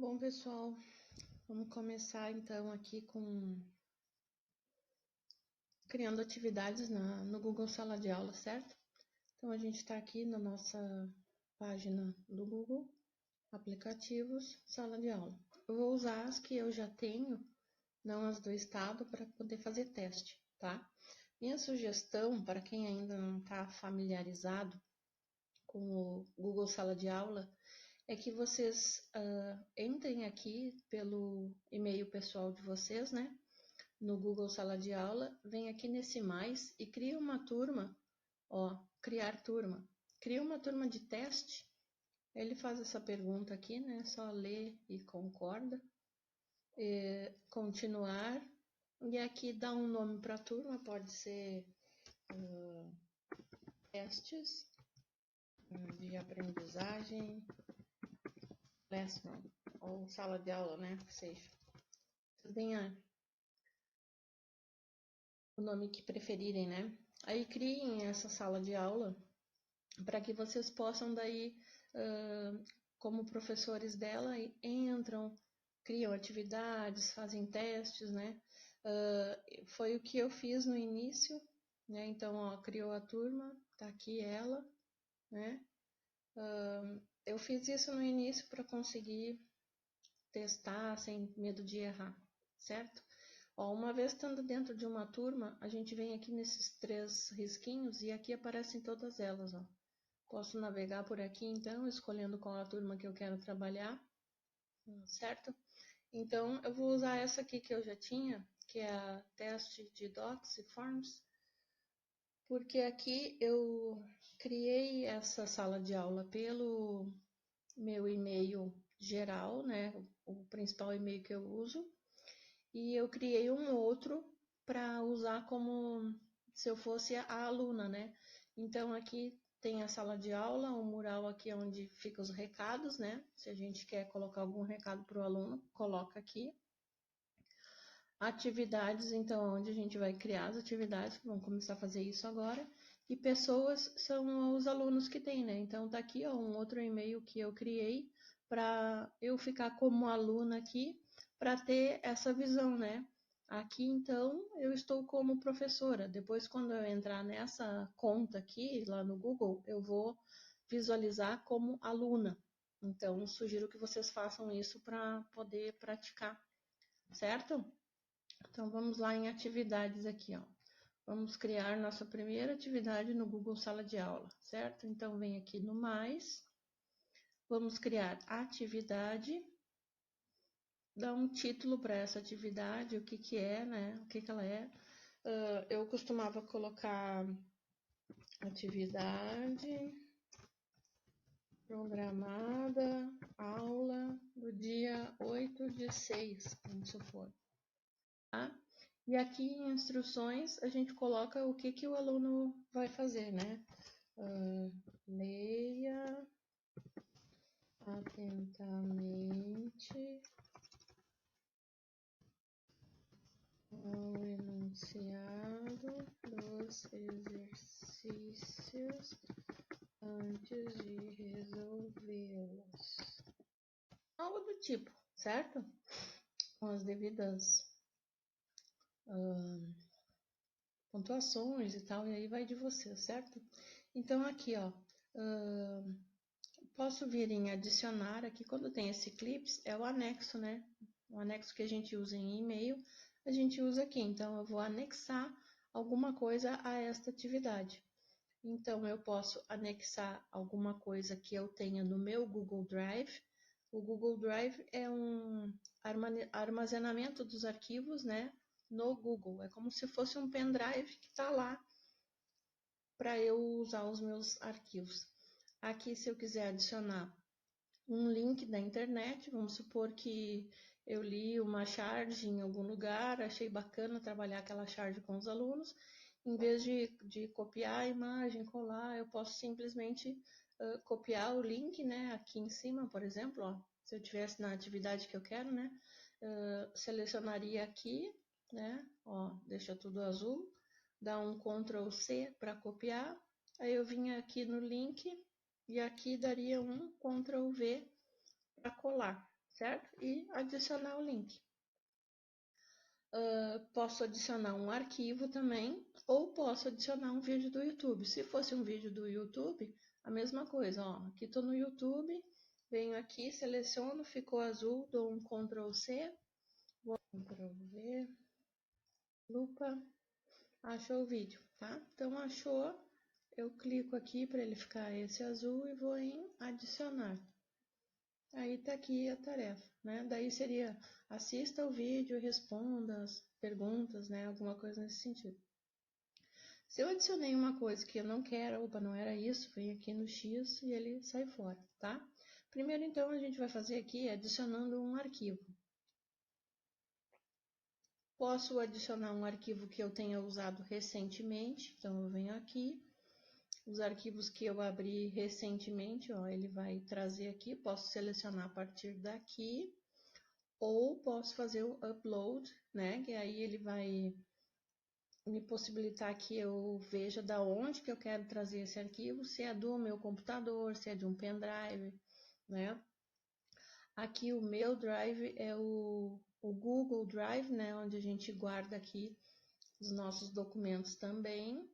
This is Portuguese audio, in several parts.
Bom, pessoal, vamos começar então aqui com criando atividades no Google Sala de Aula, certo? Então a gente está aqui na nossa página do Google, aplicativos, sala de aula. Eu vou usar as que eu já tenho, não as do estado, para poder fazer teste, tá? Minha sugestão para quem ainda não está familiarizado com o Google Sala de Aula é que vocês entrem aqui pelo e-mail pessoal de vocês, né? No Google Sala de Aula, vem aqui nesse mais e cria uma turma, ó, criar turma. Cria uma turma de teste. Ele faz essa pergunta aqui, né? Só lê e concorda. Continuar. E aqui dá um nome para a turma, pode ser testes de aprendizagem, classroom, ou sala de aula, né? Que seja. Vocês deem o nome que preferirem, né? Aí criem essa sala de aula para que vocês possam daí, como professores dela, entram, criam atividades, fazem testes, né? Foi o que eu fiz no início, né? Então, ó, criou a turma, tá aqui ela, né? Eu fiz isso no início para conseguir testar sem medo de errar, certo? Ó, uma vez estando dentro de uma turma, a gente vem aqui nesses 3 risquinhos e aqui aparecem todas elas, ó. Posso navegar por aqui, então, escolhendo qual a turma que eu quero trabalhar, certo? Então, eu vou usar essa aqui que eu já tinha, que é a teste de Docs e Forms, porque aqui eu criei essa sala de aula pelo meu e-mail geral, né? O principal e-mail que eu uso, e eu criei um outro para usar como se eu fosse a aluna, né? Então, aqui tem a sala de aula, um mural aqui onde ficam os recados, né? Se a gente quer colocar algum recado para o aluno, coloca aqui. Atividades, então, onde a gente vai criar as atividades, vamos começar a fazer isso agora. E pessoas são os alunos que tem, né? Então, tá aqui, ó, um outro e-mail que eu criei para eu ficar como aluna aqui, para ter essa visão, né? Aqui, então, eu estou como professora. Depois, quando eu entrar nessa conta aqui, lá no Google, eu vou visualizar como aluna. Então, sugiro que vocês façam isso para poder praticar, certo? Então, vamos lá em atividades aqui, ó. Vamos criar nossa primeira atividade no Google Sala de Aula, certo? Então, vem aqui no mais. Vamos criar atividade. Dá um título para essa atividade, o que que é, né? O que que ela é. Eu costumava colocar atividade programada, aula do dia 8/6, vamos supor. Tá? E aqui em instruções a gente coloca o que que o aluno vai fazer, né? Leia atentamente o enunciado dos exercícios antes de resolvê-los. Algo do tipo, certo? Com as devidas pontuações e tal, e aí vai de você, certo? Então aqui, ó, posso vir em adicionar aqui, quando tem esse clips, é o anexo, né? O anexo que a gente usa em e-mail, a gente usa aqui. Então, eu vou anexar alguma coisa a esta atividade. Então, eu posso anexar alguma coisa que eu tenha no meu Google Drive. O Google Drive é um armazenamento dos arquivos, né? No Google. É como se fosse um pendrive que está lá para eu usar os meus arquivos. Aqui, se eu quiser adicionar um link da internet, vamos supor que eu li uma charge em algum lugar, achei bacana trabalhar aquela charge com os alunos, em vez de copiar a imagem, colar, eu posso simplesmente copiar o link, né, aqui em cima, por exemplo, ó, se eu tivesse na atividade que eu quero, né, selecionaria aqui, né, ó, deixa tudo azul, dá um Ctrl C para copiar, aí eu vinha aqui no link e aqui daria um Ctrl V para colar, certo? E adicionar o link. Posso adicionar um arquivo também, ou posso adicionar um vídeo do YouTube. Se fosse um vídeo do YouTube, a mesma coisa, ó. Aqui estou no YouTube, venho aqui, seleciono, ficou azul, dou um Ctrl+C, vou Ctrl+V, lupa, achou o vídeo, tá? Então achou, eu clico aqui para ele ficar esse azul e vou em adicionar. Aí tá aqui a tarefa, né? Daí seria assista o vídeo e responda as perguntas, né? Alguma coisa nesse sentido. Se eu adicionei uma coisa que eu não quero, opa, não era isso, vem aqui no X e ele sai fora, tá? Primeiro, então, a gente vai fazer aqui adicionando um arquivo. Posso adicionar um arquivo que eu tenha usado recentemente, então eu venho aqui. Os arquivos que eu abri recentemente, ó, ele vai trazer aqui, posso selecionar a partir daqui, ou posso fazer o upload, né, que aí ele vai me possibilitar que eu veja da onde que eu quero trazer esse arquivo, se é do meu computador, se é de um pendrive, né. Aqui o meu drive é o Google Drive, né, onde a gente guarda aqui os nossos documentos também,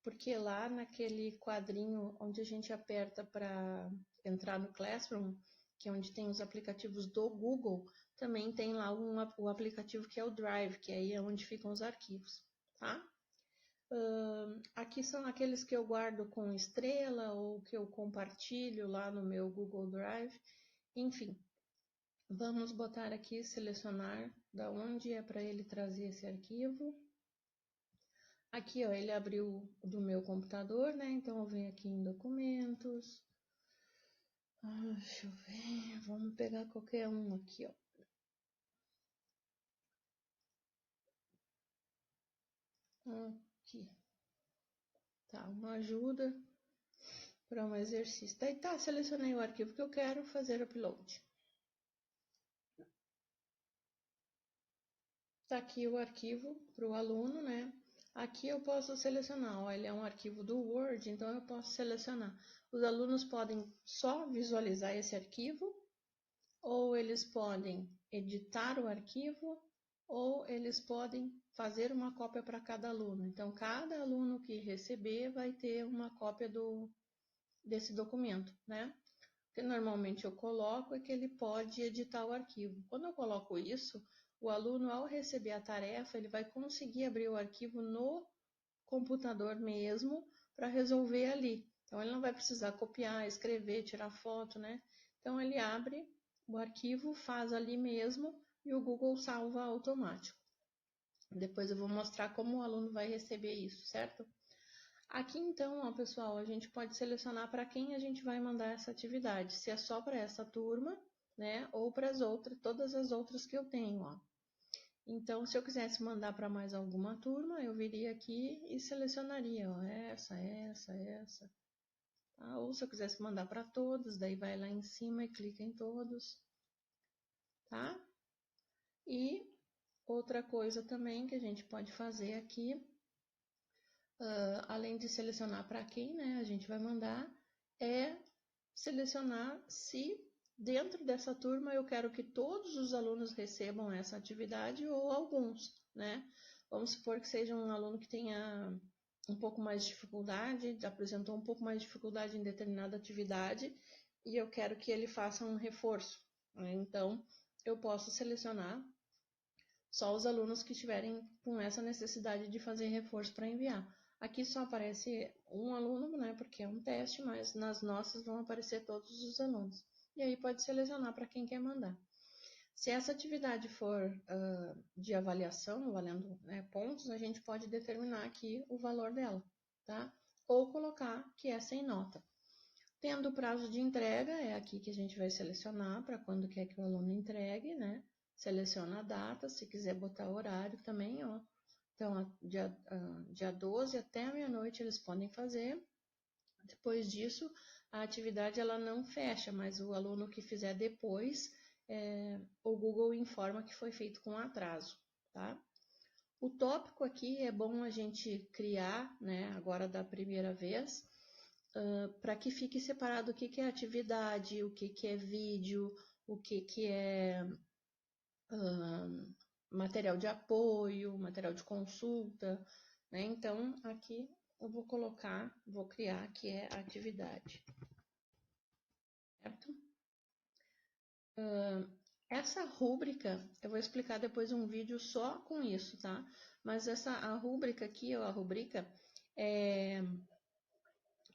porque lá naquele quadrinho onde a gente aperta para entrar no Classroom, que é onde tem os aplicativos do Google, também tem lá o aplicativo que é o Drive, que aí é onde ficam os arquivos, tá? Aqui são aqueles que eu guardo com estrela ou que eu compartilho lá no meu Google Drive, enfim. Vamos botar aqui, selecionar da onde é para ele trazer esse arquivo. Aqui, ó, ele abriu do meu computador, né? Então, eu venho aqui em documentos. Deixa eu ver. Vamos pegar qualquer um aqui, ó. Aqui. Tá, uma ajuda para um exercício. Daí tá, selecionei o arquivo que eu quero fazer upload. Tá aqui o arquivo para o aluno, né? Aqui eu posso selecionar, ó, ele é um arquivo do Word, então eu posso selecionar. Os alunos podem só visualizar esse arquivo, ou eles podem editar o arquivo, ou eles podem fazer uma cópia para cada aluno. Então, cada aluno que receber vai ter uma cópia desse documento, né? O que normalmente eu coloco é que ele pode editar o arquivo. Quando eu coloco isso, o aluno, ao receber a tarefa, ele vai conseguir abrir o arquivo no computador mesmo para resolver ali. Então, ele não vai precisar copiar, escrever, tirar foto, né? Então, ele abre o arquivo, faz ali mesmo e o Google salva automático. Depois eu vou mostrar como o aluno vai receber isso, certo? Aqui então, ó, pessoal, a gente pode selecionar para quem a gente vai mandar essa atividade, se é só para essa turma, né, ou para as outras, todas as outras que eu tenho, ó. Então, se eu quisesse mandar para mais alguma turma, eu viria aqui e selecionaria, ó, essa. Tá? Ou se eu quisesse mandar para todos, daí vai lá em cima e clica em todos, tá? E outra coisa também que a gente pode fazer aqui, além de selecionar para quem, né, a gente vai mandar, é selecionar se dentro dessa turma eu quero que todos os alunos recebam essa atividade ou alguns, né? Vamos supor que seja um aluno que tenha um pouco mais de dificuldade, apresentou um pouco mais de dificuldade em determinada atividade e eu quero que ele faça um reforço, né? Então, eu posso selecionar só os alunos que estiverem com essa necessidade de fazer reforço para enviar. Aqui só aparece um aluno, né, porque é um teste, mas nas nossas vão aparecer todos os alunos. E aí pode selecionar para quem quer mandar. Se essa atividade for de avaliação, valendo, né, pontos, a gente pode determinar aqui o valor dela, tá? Ou colocar que é sem nota. Tendo o prazo de entrega, é aqui que a gente vai selecionar para quando quer que o aluno entregue, né? Seleciona a data, se quiser botar horário também, ó. Então, dia 12 até meia-noite eles podem fazer. Depois disso, a atividade ela não fecha, mas o aluno que fizer depois, o Google informa que foi feito com atraso, tá? O tópico aqui é bom a gente criar, né, agora da primeira vez, para que fique separado o que é atividade, o que é vídeo, o que é material de apoio, material de consulta, né? Então, aqui eu vou criar que é atividade, certo? Essa rúbrica, eu vou explicar depois um vídeo só com isso, tá? Mas a rúbrica aqui, ó, a rubrica, é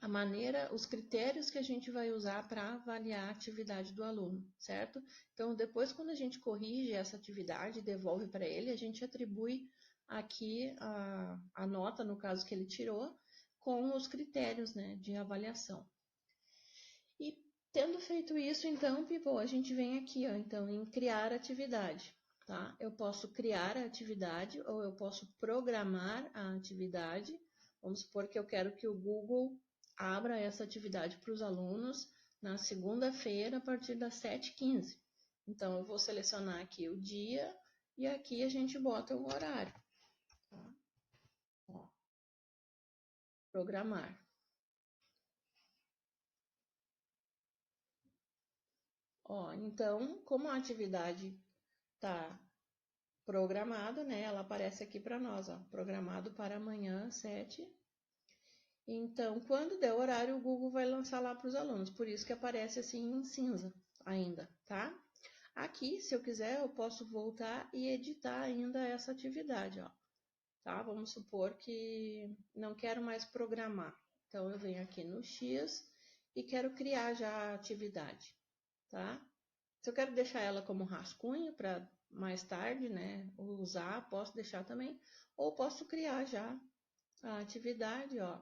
a maneira, os critérios que a gente vai usar para avaliar a atividade do aluno, certo? Então, depois, quando a gente corrige essa atividade, devolve para ele, a gente atribui aqui a nota, no caso que ele tirou, com os critérios, né, de avaliação. E tendo feito isso, então, Pivô, a gente vem aqui, ó, então, em criar atividade, tá? Eu posso criar a atividade ou eu posso programar a atividade. Vamos supor que eu quero que o Google abra essa atividade para os alunos na segunda-feira, a partir das 7h15. Então, eu vou selecionar aqui o dia e aqui a gente bota o horário. Tá? Ó, programar. Ó, então, como a atividade está programada, né? Ela aparece aqui para nós, ó, programado para amanhã, 7. Então, quando der o horário, o Google vai lançar lá para os alunos. Por isso que aparece assim em cinza ainda, tá? Aqui, se eu quiser, eu posso voltar e editar ainda essa atividade, ó. Tá? Vamos supor que não quero mais programar. Então, eu venho aqui no X e quero criar já a atividade, tá? Se eu quero deixar ela como rascunho para mais tarde, né, usar, posso deixar também. Ou posso criar já a atividade, ó.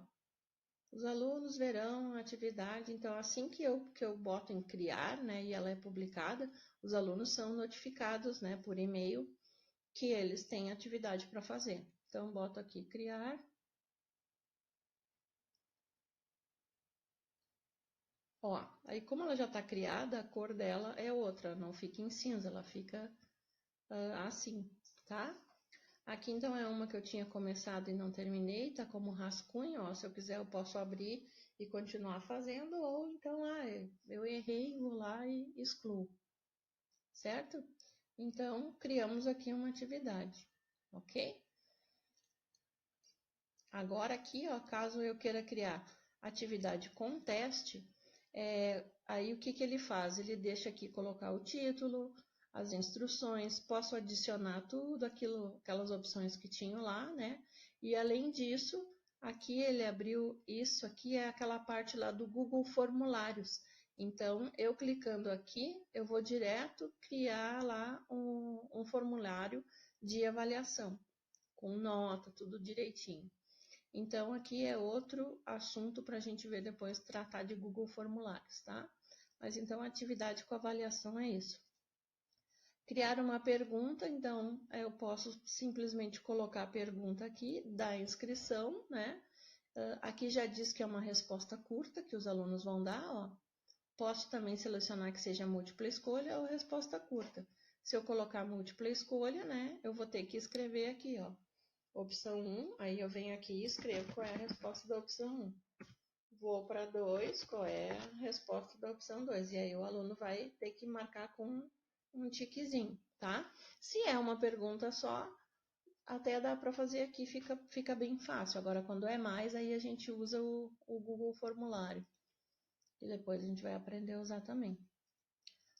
Os alunos verão a atividade, então assim que eu boto em criar, né, e ela é publicada, os alunos são notificados, né, por e-mail que eles têm atividade para fazer. Então, boto aqui criar. Ó, aí como ela já está criada, a cor dela é outra, não fica em cinza, ela fica assim, tá? Aqui então é uma que eu tinha começado e não terminei, tá como rascunho, ó, se eu quiser eu posso abrir e continuar fazendo, ou então, eu errei, vou lá e excluo, certo? Então, criamos aqui uma atividade, ok? Agora aqui, ó, caso eu queira criar atividade com teste, aí o que ele faz? Ele deixa aqui colocar o título, as instruções, posso adicionar tudo aquelas opções que tinham lá, né? E além disso, aqui ele abriu isso aqui, é aquela parte lá do Google Formulários. Então, eu clicando aqui, eu vou direto criar lá um formulário de avaliação, com nota, tudo direitinho. Então, aqui é outro assunto para a gente ver depois, tratar de Google Formulários, tá? Mas então, a atividade com avaliação é isso. Criar uma pergunta, então, eu posso simplesmente colocar a pergunta aqui, da inscrição, né? Aqui já diz que é uma resposta curta, que os alunos vão dar, ó. Posso também selecionar que seja múltipla escolha ou resposta curta. Se eu colocar múltipla escolha, né, eu vou ter que escrever aqui, ó. Opção 1, aí eu venho aqui e escrevo qual é a resposta da opção 1. Vou para 2, qual é a resposta da opção 2. E aí o aluno vai ter que marcar com um tiquezinho, tá? Se é uma pergunta só, até dá para fazer aqui, fica bem fácil. Agora, quando é mais, aí a gente usa o Google Formulário. E depois a gente vai aprender a usar também.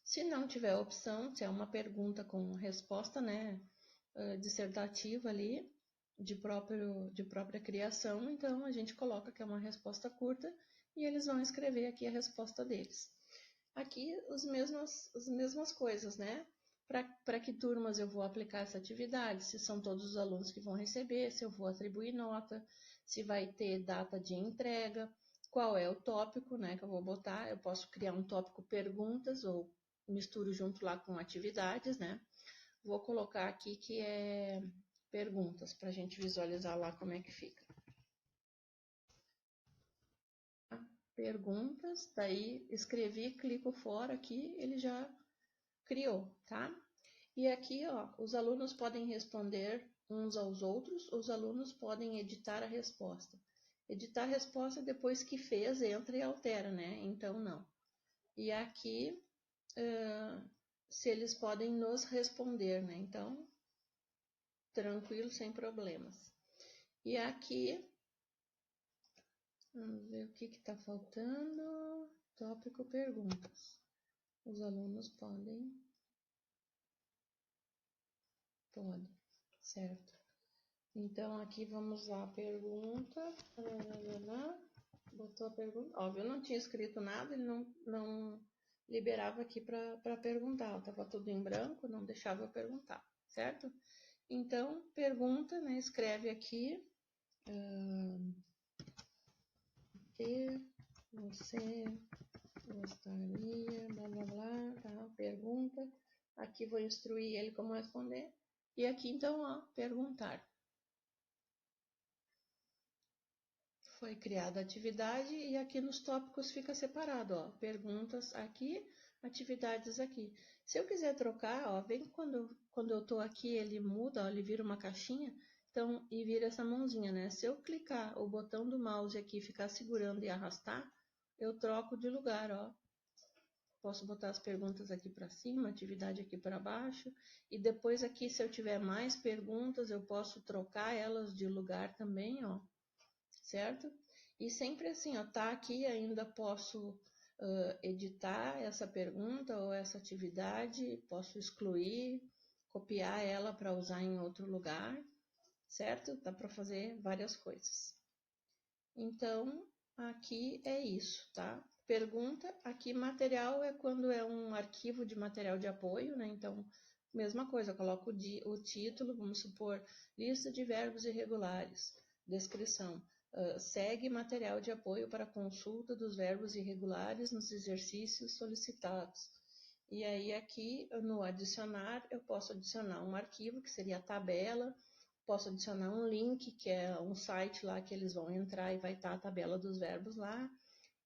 Se não tiver opção, se é uma pergunta com resposta, né, dissertativa ali, de própria criação, então a gente coloca que é uma resposta curta e eles vão escrever aqui a resposta deles. Aqui as mesmas coisas, né? Para que turmas eu vou aplicar essa atividade, se são todos os alunos que vão receber, se eu vou atribuir nota, se vai ter data de entrega, qual é o tópico, né, que eu vou botar. Eu posso criar um tópico perguntas ou misturo junto lá com atividades, né? Vou colocar aqui que é perguntas, para a gente visualizar lá como é que fica. Perguntas, daí escrevi, clico fora aqui, ele já criou, tá? E aqui, ó, os alunos podem responder uns aos outros, os alunos podem editar a resposta. Editar a resposta depois que fez, entra e altera, né? Então, não. E aqui, se eles podem nos responder, né? Então, tranquilo, sem problemas. E aqui, vamos ver o que está faltando. Tópico perguntas. Os alunos podem, certo? Então, aqui vamos lá, pergunta. Botou a pergunta. Óbvio, eu não tinha escrito nada, ele não liberava aqui para perguntar. Estava tudo em branco, não deixava eu perguntar, certo? Então, pergunta, né? Escreve aqui. Que você gostaria, blá blá blá, tá? Pergunta. Aqui vou instruir ele como responder. E aqui então, ó, perguntar. Foi criada a atividade e aqui nos tópicos fica separado, ó, perguntas aqui, atividades aqui. Se eu quiser trocar, ó, vem quando eu tô aqui, ele muda, ó, ele vira uma caixinha, então, e vira essa mãozinha, né? Se eu clicar o botão do mouse aqui, ficar segurando e arrastar, eu troco de lugar, ó. Posso botar as perguntas aqui para cima, atividade aqui para baixo, e depois aqui, se eu tiver mais perguntas, eu posso trocar elas de lugar também, ó. Certo? E sempre assim, ó, tá aqui, ainda posso editar essa pergunta ou essa atividade, posso excluir, copiar ela para usar em outro lugar, certo? Dá para fazer várias coisas. Então, aqui é isso, tá? Pergunta, aqui material é quando é um arquivo de material de apoio, né? Então, mesma coisa, eu coloco o título, vamos supor, lista de verbos irregulares, descrição. Segue material de apoio para consulta dos verbos irregulares nos exercícios solicitados. E aí aqui no adicionar, eu posso adicionar um arquivo, que seria a tabela, posso adicionar um link, que é um site lá que eles vão entrar e vai estar a tabela dos verbos lá,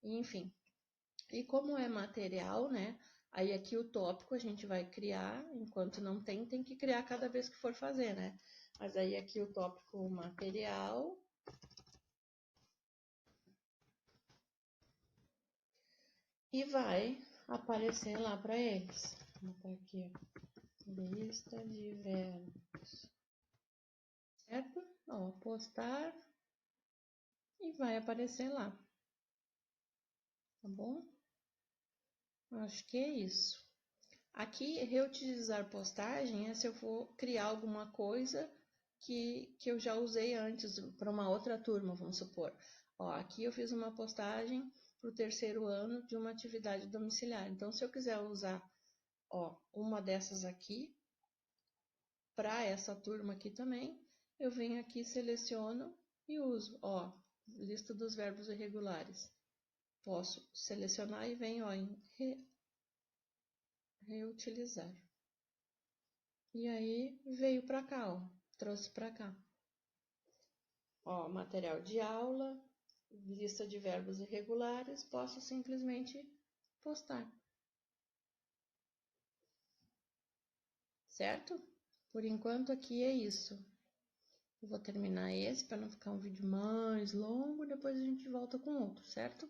enfim. E como é material, né? Aí aqui o tópico a gente vai criar, enquanto não tem que criar cada vez que for fazer, né? Mas aí aqui o tópico material. E vai aparecer lá para eles. Vou botar aqui, lista de verbos. Certo? Ó, postar e vai aparecer lá. Tá bom? Acho que é isso. Aqui, reutilizar postagem é se eu for criar alguma coisa que eu já usei antes para uma outra turma, vamos supor. Ó, aqui eu fiz uma postagem para o terceiro ano de uma atividade domiciliar. Então, se eu quiser usar, ó, uma dessas aqui, para essa turma aqui também, eu venho aqui, seleciono e uso, ó, lista dos verbos irregulares. Posso selecionar e venho, ó, em reutilizar. E aí veio para cá, ó, trouxe para cá. Ó, material de aula, lista de verbos irregulares, posso simplesmente postar. Certo? Por enquanto aqui é isso. Eu vou terminar esse para não ficar um vídeo mais longo, depois a gente volta com outro, certo?